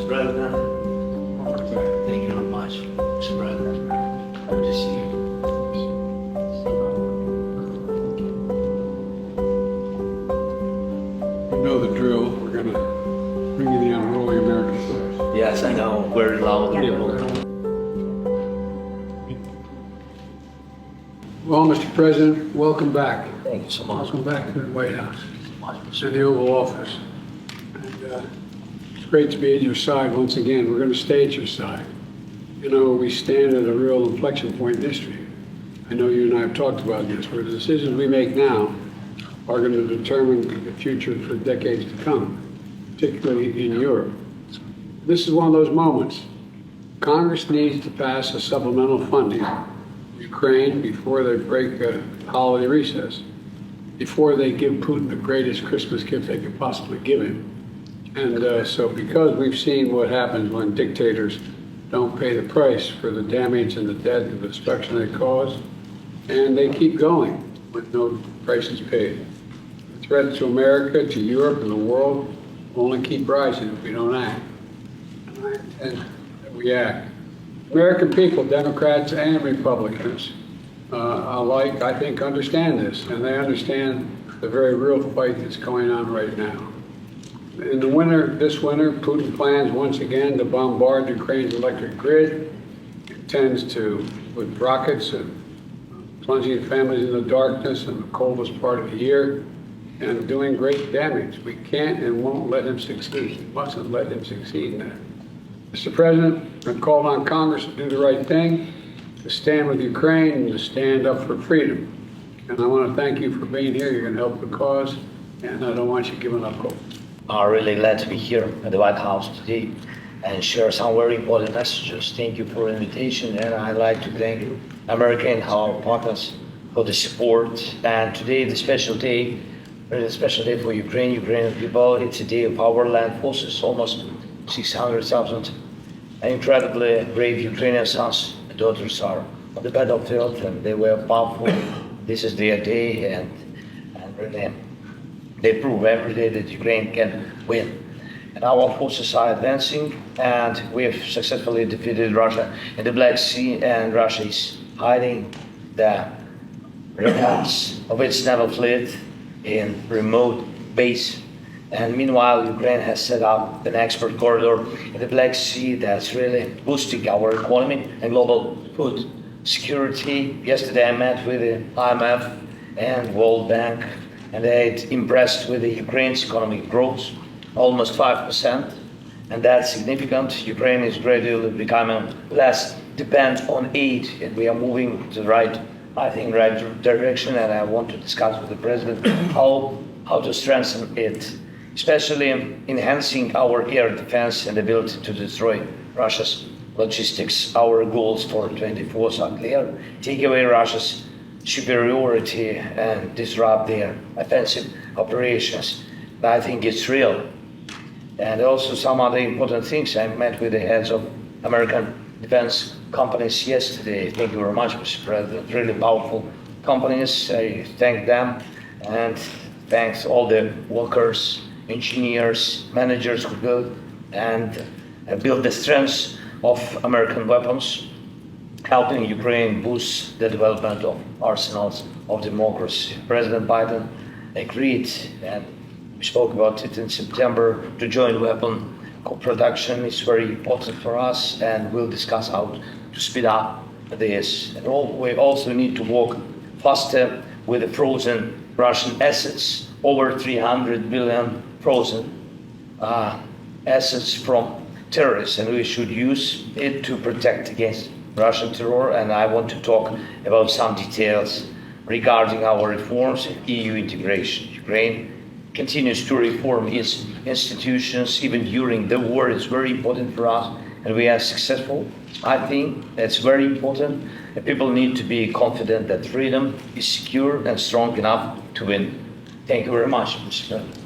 Mr. President. Thank you very much, Mr. President. Good to see you. You know the drill. We're going to bring you the unruly American flag. Yes, I know. Very loud people. Well, Mr. President, welcome back. Thank you so much. Welcome back to the White House, Much. to the Oval Office. And it's great to be at your side once again. We're going to stay at your side. You know, we stand at a real inflection point in history. I know you and I have talked about this, where the decisions we make now are going to determine the future for decades to come, particularly in Europe. This is one of those moments. Congress needs to pass a supplemental funding for Ukraine before they break a holiday recess, before they give Putin the greatest Christmas gift they could possibly give him. And so because we've seen what happens when dictators don't pay the price for the damage and the death and the destruction they cause, and they keep going with no price is paid. The threats to America, to Europe, and the world will only keep rising if we don't act. And I intend that we act. American people, Democrats and Republicans alike, I think, understand this, and they understand the very real fight that's going on right now. In the winter, this winter, Putin plans once again to bombard Ukraine's electric grid, intends to, with rockets and plunging families into darkness in the coldest part of the year, and doing great damage. We can't and won't let him succeed. We mustn't let him succeed in that. Mr. President, I've called on Congress to do the right thing, to stand with Ukraine and to stand up for freedom. And I want to thank you for being here. You're going to help the cause, and I don't want you giving up hope. I'm really glad to be here at the White House today and share some very important messages. Thank you for the invitation, and I'd like to thank America and our partners for the support. And today, the special day, really a special day for Ukrainian people. It's a day of our land forces, almost 600,000 incredibly brave Ukrainian sons and daughters are on the battlefield, and they were powerful. This is their day, and really, they prove every day that Ukraine can win. And our forces are advancing, and we have successfully defeated Russia in the Black Sea, and Russia is hiding the remnants of its naval fleet in remote base. And meanwhile, Ukraine has set up an export corridor in the Black Sea that's really boosting our economy and global food security. Yesterday, I met with the IMF and World Bank, and they're impressed with the Ukraine's economic growth, almost 5%, and that's significant. Ukraine is gradually becoming less dependent on aid, and we are moving to the right direction, and I want to discuss with the President how to strengthen it, especially enhancing our air defense and ability to destroy Russia's logistics. Our goals for 24 are clear: take away Russia's superiority and disrupt their offensive operations. I think it's real. And also some other important things. I met with the heads of American defense companies yesterday. Thank you very much, Mr. President. Really powerful companies. I thank them and thanks all the workers, engineers, managers who build the strengths of American weapons, helping Ukraine boost the development of arsenals of democracy. President Biden agreed, and we spoke about it in September, to joint weapon co-production is very important for us, and we'll discuss how to speed up this. And we also need to work faster with the frozen Russian assets, over 300 billion frozen assets from terrorists, and we should use it to protect against Russian terror. And I want to talk about some details regarding our reforms and EU integration. Ukraine continues to reform its institutions even during the war. It's very important for us, and we are successful. I think that's very important, and people need to be confident that freedom is secure and strong enough to win. Thank you very much, Mr. President.